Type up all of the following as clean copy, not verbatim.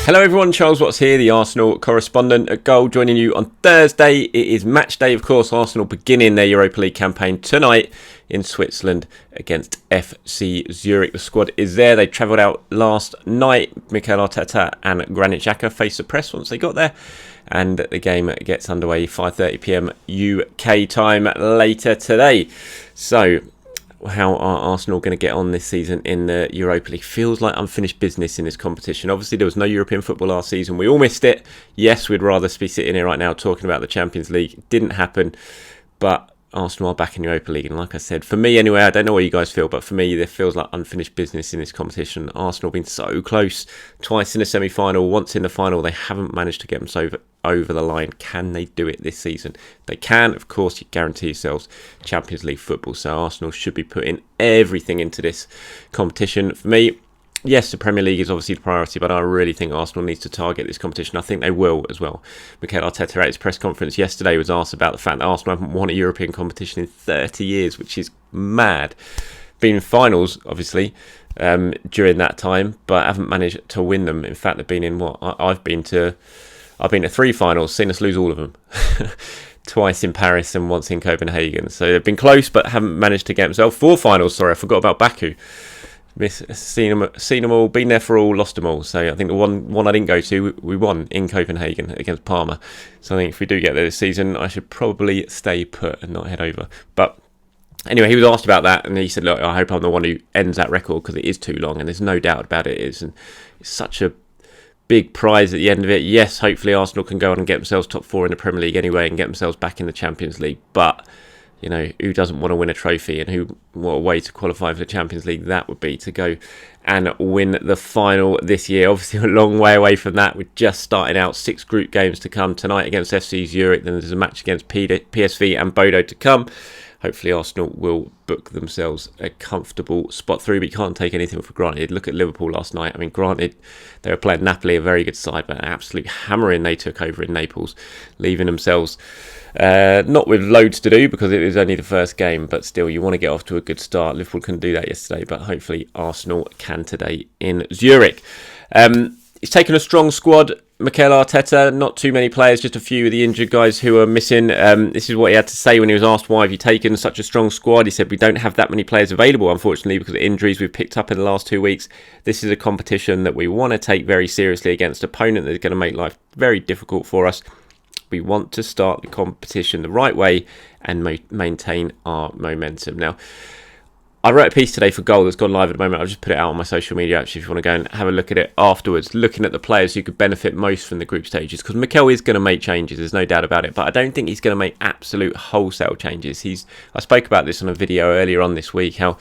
Hello everyone, Charles Watts here, the Arsenal correspondent at Goal, joining you on Thursday. It is match day, of course. Arsenal beginning their Europa League campaign tonight in Switzerland against FC Zurich. The squad is there. They travelled out last night. Mikel Arteta and Granit Xhaka faced the press once they got there. And the game gets underway 5:30pm UK time later today. So, how are Arsenal going to get on this season in the Europa League? Feels like unfinished business in this competition. Obviously, there was no European football last season. We all missed it. Yes, we'd rather be sitting here right now talking about the Champions League. It didn't happen, but Arsenal are back in Europa League. And like I said, for me anyway, I don't know what you guys feel, but for me, there feels like unfinished business in this competition. Arsenal have been so close, twice in the semi-final, once in the final. They haven't managed to get themselves over the line. Can they do it this season? They can. Of course, you guarantee yourselves Champions League football. So Arsenal should be putting everything into this competition. For me, yes, the Premier League is obviously the priority, but I really think Arsenal needs to target this competition. I think they will as well. Mikel Arteta at his press conference yesterday was asked about the fact that Arsenal haven't won a European competition in 30 years, which is mad. Been in finals, obviously, during that time, but haven't managed to win them. In fact, they've been in what? I've been to 3 finals, seen us lose all of them. Twice in Paris and once in Copenhagen. So they've been close, but haven't managed to get themselves 4 finals. Sorry, I forgot about Baku. Seen them all, been there for all, lost them all. So I think the one I didn't go to, we won in Copenhagen against Parma. So I think if we do get there this season, I should probably stay put and not head over. But anyway, he was asked about that, and he said, "Look, I hope I'm the one who ends that record because it is too long, and there's no doubt about it is, and it's such a big prize at the end of it. Yes, hopefully Arsenal can go on and get themselves top 4 in the Premier League anyway, and get themselves back in the Champions League, but." You know, who doesn't want to win a trophy, and what a way to qualify for the Champions League that would be, to go and win the final this year. Obviously a long way away from that. We're just starting out, 6 group games to come tonight against FC Zurich. Then there's a match against PSV and Bodo to come. Hopefully Arsenal will book themselves a comfortable spot through, but you can't take anything for granted. Look at Liverpool last night. I mean, granted, they were playing Napoli, a very good side, but an absolute hammering they took over in Naples, leaving themselves not with loads to do because it was only the first game, but still you want to get off to a good start. Liverpool couldn't do that yesterday, but hopefully Arsenal can today in Zurich. He's taken a strong squad, Mikel Arteta, not too many players, just a few of the injured guys who are missing. This is what he had to say when he was asked why have you taken such a strong squad. He said, we don't have that many players available, unfortunately, because of injuries we've picked up in the last 2 weeks. This is a competition that we want to take very seriously against an opponent that's going to make life very difficult for us. We want to start the competition the right way and maintain our momentum. Now, I wrote a piece today for Goal that's gone live at the moment. I'll just put it out on my social media, actually, if you want to go and have a look at it afterwards, looking at the players who could benefit most from the group stages, because Mikel is going to make changes, there's no doubt about it, but I don't think he's going to make absolute wholesale changes. I spoke about this on a video earlier on this week, how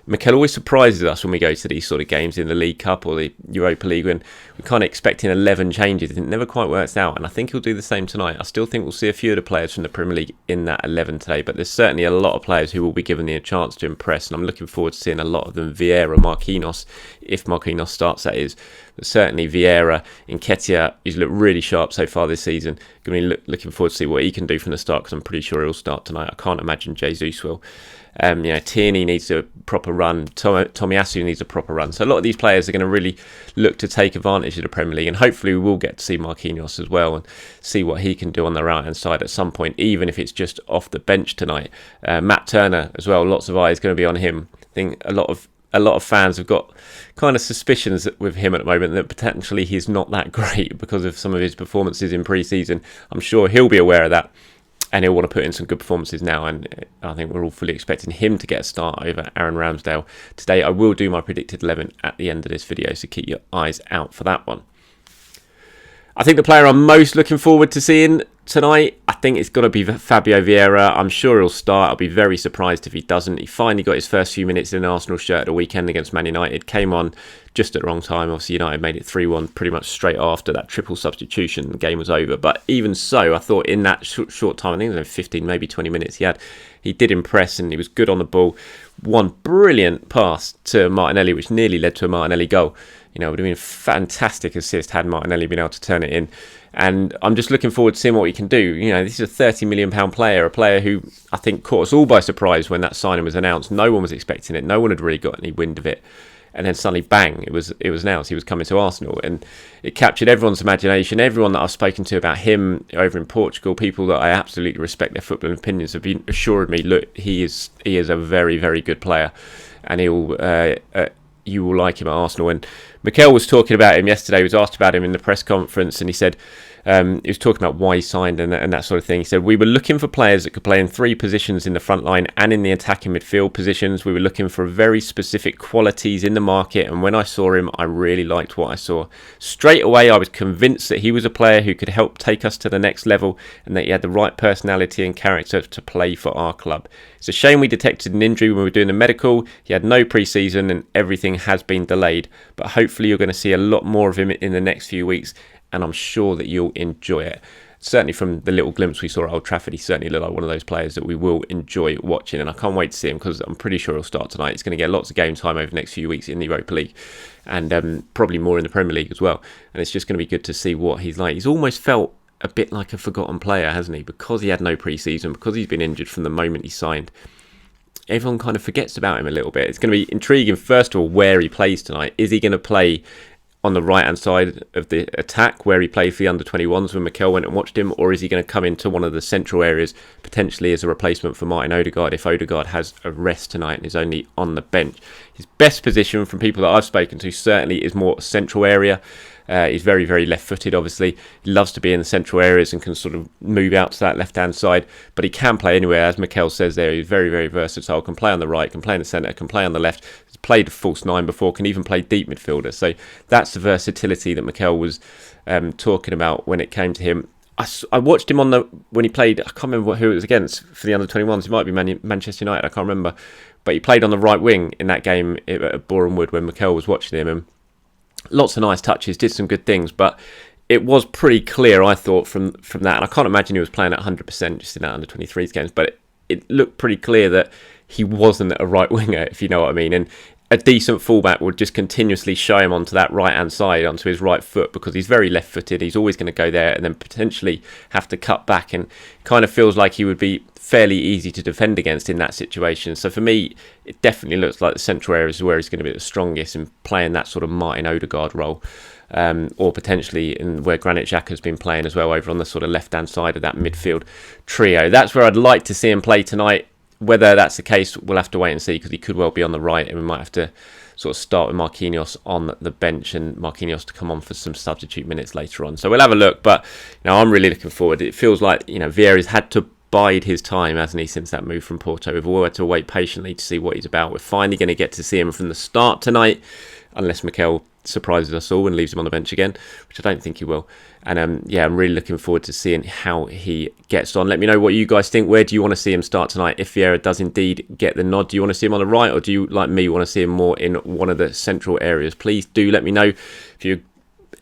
Mikel always surprises us when we go to these sort of games in the League Cup or the Europa League, when we're kind of expecting 11 changes. It never quite works out, and I think he'll do the same tonight. I still think we'll see a few of the players from the Premier League in that 11 today, but there's certainly a lot of players who will be given the chance to impress, and I'm looking forward to seeing a lot of them. Vieira, Marquinhos, if Marquinhos starts, that is. But certainly Vieira, Nketiah, he's looked really sharp so far this season. Going to be looking forward to see what he can do from the start, because I'm pretty sure he'll start tonight. I can't imagine Jesus will. Tierney needs a proper run. Tomiyasu needs a proper run. So a lot of these players are going to really look to take advantage of the Premier League, and hopefully we will get to see Marquinhos as well and see what he can do on the right-hand side at some point, even if it's just off the bench tonight. Matt Turner as well. Lots of eyes going to be on him. I think a lot of fans have got kind of suspicions with him at the moment that potentially he's not that great because of some of his performances in pre-season. I'm sure he'll be aware of that, and he'll want to put in some good performances now, and I think we're all fully expecting him to get a start over Aaron Ramsdale today. I will do my predicted 11 at the end of this video, so keep your eyes out for that one. I think the player I'm most looking forward to seeing tonight, I think it's got to be Fabio Vieira. I'm sure he'll start. I'll be very surprised if he doesn't. He finally got his first few minutes in an Arsenal shirt at the weekend against Man United. Came on just at the wrong time. Obviously, United made it 3-1 pretty much straight after that triple substitution. The game was over. But even so, I thought in that short time, I think it was 15, maybe 20 minutes, he did impress, and he was good on the ball. One brilliant pass to Martinelli, which nearly led to a Martinelli goal. You know, it would have been a fantastic assist had Martinelli been able to turn it in. And I'm just looking forward to seeing what he can do. You know, this is a £30 million player, a player who I think caught us all by surprise when that signing was announced. No one was expecting it. No one had really got any wind of it. and then suddenly bang, it was announced he was coming to Arsenal, and it captured everyone's imagination. Everyone that I've spoken to about him over in Portugal, people that I absolutely respect their football opinions, have been assured me, look, he is a very, very good player, and you will like him at Arsenal. And Mikel was talking about him yesterday. He was asked about him in the press conference, and he said, he was talking about why he signed and that sort of thing. He said, we were looking for players that could play in 3 positions in the front line and in the attacking midfield positions. We were looking for very specific qualities in the market, and when I saw him, I really liked what I saw. Straight away, I was convinced that he was a player who could help take us to the next level, and that he had the right personality and character to play for our club. It's a shame we detected an injury when we were doing the medical. He had no pre-season and everything has been delayed, but hopefully you're going to see a lot more of him in the next few weeks, and I'm sure that you'll enjoy it. Certainly from the little glimpse we saw at Old Trafford, he certainly looked like one of those players that we will enjoy watching, and I can't wait to see him because I'm pretty sure he'll start tonight. He's going to get lots of game time over the next few weeks in the Europa League, and probably more in the Premier League as well, and it's just going to be good to see what he's like. He's almost felt a bit like a forgotten player, hasn't he? Because he had no pre-season, because he's been injured from the moment he signed. Everyone kind of forgets about him a little bit. It's going to be intriguing, first of all, where he plays tonight. Is he going to play on the right-hand side of the attack where he played for the under-21s when Mikel went and watched him, or is he going to come into one of the central areas potentially as a replacement for Martin Odegaard if Odegaard has a rest tonight and is only on the bench? His best position from people that I've spoken to certainly is more central area. He's very, very left-footed, obviously. He loves to be in the central areas and can sort of move out to that left-hand side, but he can play anywhere. As Mikel says there, he's very, very versatile, can play on the right, can play in the centre, can play on the left. He's played a false 9 before, can even play deep midfielder. So that's the versatility that Mikel was talking about when it came to him. I watched him when he played, I can't remember who it was against for the under-21s. It might be Manchester United, I can't remember. But he played on the right wing in that game at Boreham Wood when Mikel was watching him, and lots of nice touches, did some good things, but it was pretty clear, I thought, from that, and I can't imagine he was playing at 100% just in that under-23s games, but it looked pretty clear that he wasn't a right winger, if you know what I mean, and a decent fullback would just continuously show him onto that right-hand side, onto his right foot, because he's very left-footed. He's always going to go there and then potentially have to cut back, and kind of feels like he would be fairly easy to defend against in that situation. So for me, it definitely looks like the central areas is where he's going to be the strongest in playing that sort of Martin Odegaard role, or potentially in where Granit Xhaka's been playing as well, over on the sort of left-hand side of that midfield trio. That's where I'd like to see him play tonight. Whether that's the case, we'll have to wait and see, because he could well be on the right, and we might have to sort of start with Marquinhos on the bench and Marquinhos to come on for some substitute minutes later on. So we'll have a look, but I'm really looking forward. It feels like Vieira's had to bide his time, hasn't he, since that move from Porto. We've all had to wait patiently to see what he's about. We're finally going to get to see him from the start tonight, unless Mikel surprises us all and leaves him on the bench again, which I don't think he will. And I'm really looking forward to seeing how he gets on. Let me know what you guys think. Where do you want to see him start tonight if Vieira does indeed get the nod? Do you want to see him on the right, or do you, like me, want to see him more in one of the central areas? Please do let me know. If you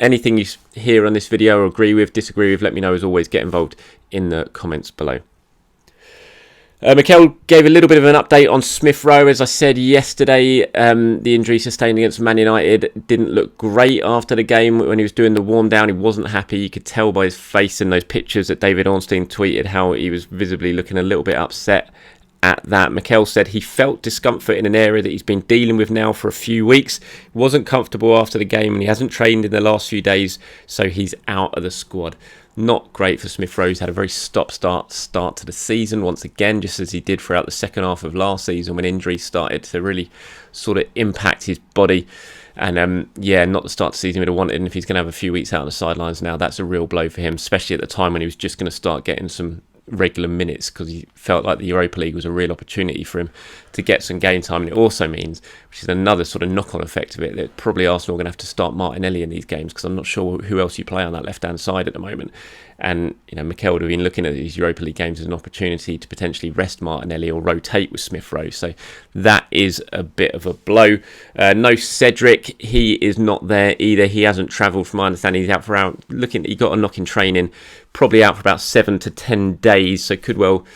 anything you hear on this video or agree with, disagree with, let me know. As always, get involved in the comments below. Mikel gave a little bit of an update on Smith Rowe. As I said yesterday, the injury sustained against Man United didn't look great after the game. When he was doing the warm down, he wasn't happy. You could tell by his face in those pictures that David Ornstein tweeted how he was visibly looking a little bit upset at that. Mikel said he felt discomfort in an area that he's been dealing with now for a few weeks. He wasn't comfortable after the game, and he hasn't trained in the last few days, so he's out of the squad. Not great for Smith Rowe. He's had a very stop-start to the season once again, just as he did throughout the second half of last season when injuries started to really sort of impact his body. And not the start to the season we'd have wanted. And if he's going to have a few weeks out on the sidelines now, that's a real blow for him, especially at the time when he was just going to start getting some regular minutes, because he felt like the Europa League was a real opportunity for him to get some game time. And it also means, which is another sort of knock-on effect of it, that probably Arsenal are going to have to start Martinelli in these games, because I'm not sure who else you play on that left-hand side at the moment. And Mikel would have been looking at these Europa League games as an opportunity to potentially rest Martinelli or rotate with Smith Rowe. So that is a bit of a blow. No Cedric, he is not there either. He hasn't travelled, from my understanding. He's out for he got a knock in training, probably out for about 7 to 10 days. So could well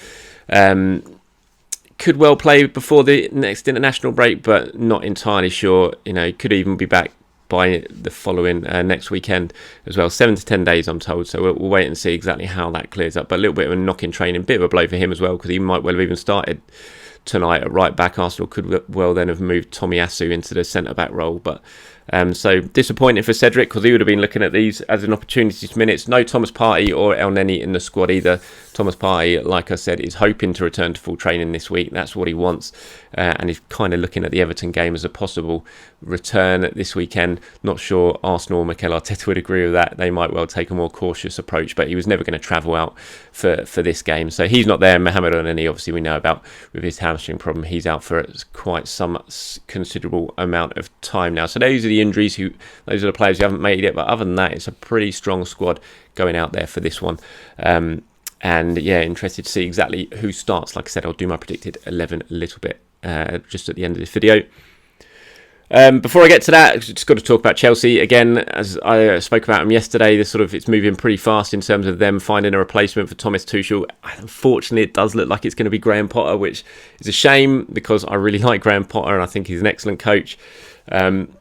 play before the next international break, but not entirely sure. Could even be back by the following next weekend as well. 7 to 10 days, I'm told. So we'll wait and see exactly how that clears up. But a little bit of a knock in training, bit of a blow for him as well, because he might well have even started tonight at right back. Arsenal could well then have moved Tomiyasu into the centre-back role, but so disappointing for Cedric, because he would have been looking at these as an opportunity to minutes. No Thomas Partey or El Neni in the squad either. Thomas Partey, like I said, is hoping to return to full training this week. That's what he wants, and he's kind of looking at the Everton game as a possible return this weekend. Not sure Arsenal or Mikel Arteta would agree with that. They might well take a more cautious approach, but he was never going to travel out for this game, so he's not there. Mohamed El Neni, obviously we know about with his hamstring problem. He's out for quite some considerable amount of time now. So those are the injuries. Those are the players who haven't made it, but other than that, it's a pretty strong squad going out there for this one. And yeah, interested to see exactly who starts. Like I said, I'll do my predicted 11 a little bit just at the end of this video. Before I get to that, I've just got to talk about Chelsea again. As I spoke about them yesterday, it's moving pretty fast in terms of them finding a replacement for Thomas Tuchel. Unfortunately, it does look like it's going to be Graham Potter, which is a shame because I really like Graham Potter and I think he's an excellent coach. And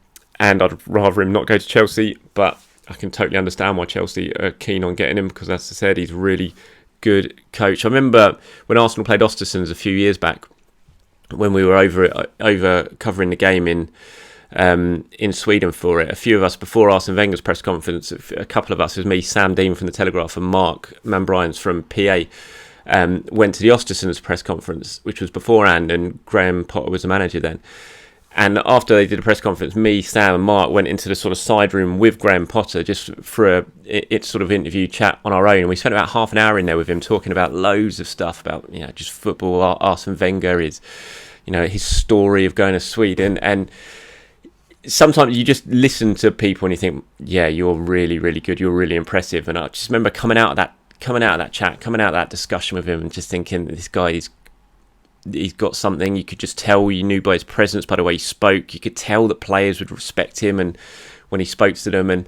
I'd rather him not go to Chelsea, but I can totally understand why Chelsea are keen on getting him, because as I said, he's really good coach. I remember when Arsenal played Östersunds a few years back, when we were over covering the game in Sweden for it. A few of us before Arsene Wenger's press conference, a couple of us, it was me, Sam Dean from the Telegraph, and Mark Manbryans from PA, went to the Östersunds press conference, which was beforehand, and Graham Potter was the manager then. And after they did a press conference, me, Sam and Mark went into the sort of side room with Graham Potter just for a sort of interview chat on our own. And we spent about half an hour in there with him talking about loads of stuff about, just football, Arsene Wenger, his story of going to Sweden. And sometimes you just listen to people and you think, yeah, you're really, really good. You're really impressive. And I just remember coming out of that chat, coming out of that discussion with him and just thinking, this guy he's got something. You could just tell, you knew by his presence, by the way he spoke, you could tell that players would respect him and when he spoke to them. And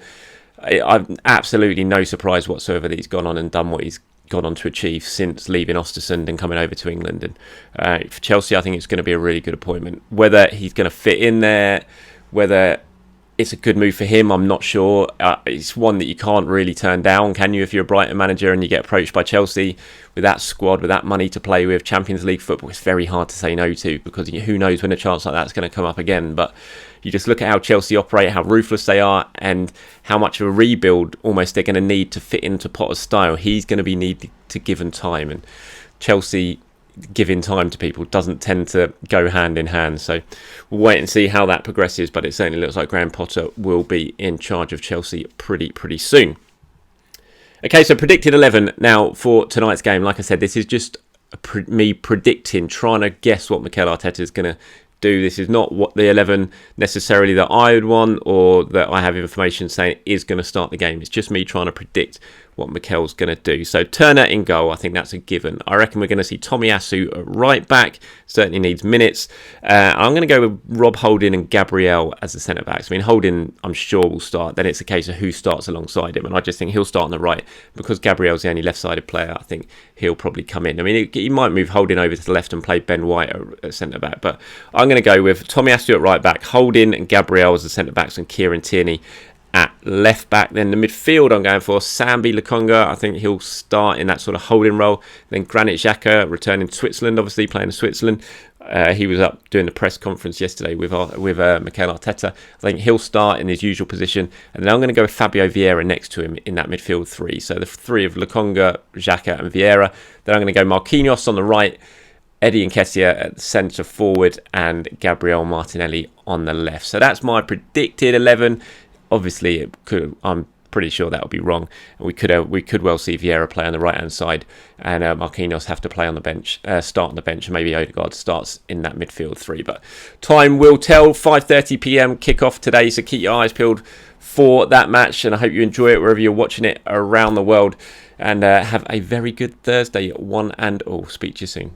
I've absolutely no surprise whatsoever that he's gone on and done what he's gone on to achieve since leaving Östersund and coming over to England. And for Chelsea, I think it's going to be a really good appointment. Whether he's going to fit in there, whether it's a good move for him, I'm not sure. It's one that you can't really turn down, can you? If you're a Brighton manager and you get approached by Chelsea with that squad, with that money to play with, Champions League football, it's very hard to say no to, because who knows when a chance like that's going to come up again. But you just look at how Chelsea operate, how ruthless they are, and how much of a rebuild almost they're going to need to fit into Potter's style. He's going to be needed to give him time, and Chelsea giving time to people doesn't tend to go hand in hand. So we'll wait and see how that progresses, but it certainly looks like Graham Potter will be in charge of Chelsea pretty soon. Okay, so predicted 11 now for tonight's game. Like I said, this is just me predicting, trying to guess what Mikel Arteta is going to do. This is not what the 11 necessarily that I would want or that I have information saying is going to start the game. It's just me trying to predict what Mikel's going to do. So Turner in goal, I think that's a given. I reckon we're going to see Tomiyasu at right back, certainly needs minutes. I'm going to go with Rob Holding and Gabriel as the centre backs. I mean, Holding I'm sure will start, then it's a case of who starts alongside him, and I just think he'll start on the right because Gabriel's the only left-sided player. I think he'll probably come in. I mean, he might move Holding over to the left and play Ben White at centre back, but I'm going to go with Tomiyasu at right back, Holding and Gabriel as the centre backs, and Kieran Tierney at left back. Then the midfield I'm going for Sambi Lokonga. I think he'll start in that sort of holding role. Then Granit Xhaka returning to Switzerland, obviously playing in Switzerland. He was up doing the press conference yesterday with Mikel Arteta. I think he'll start in his usual position, and then I'm going to go with Fabio Vieira next to him in that midfield three. So the three of Lokonga, Xhaka and Vieira. Then I'm going to go Marquinhos on the right, Eddie Nketiah at the centre forward, and Gabriel Martinelli on the left. So that's my predicted 11. Obviously, I'm pretty sure that will be wrong. We could well see Vieira play on the right hand side, and Marquinhos have to play on the bench, start on the bench, and maybe Odegaard starts in that midfield three. But time will tell. 5:30 p.m. kickoff today, so keep your eyes peeled for that match, and I hope you enjoy it wherever you're watching it around the world. And have a very good Thursday, one and all. Speak to you soon.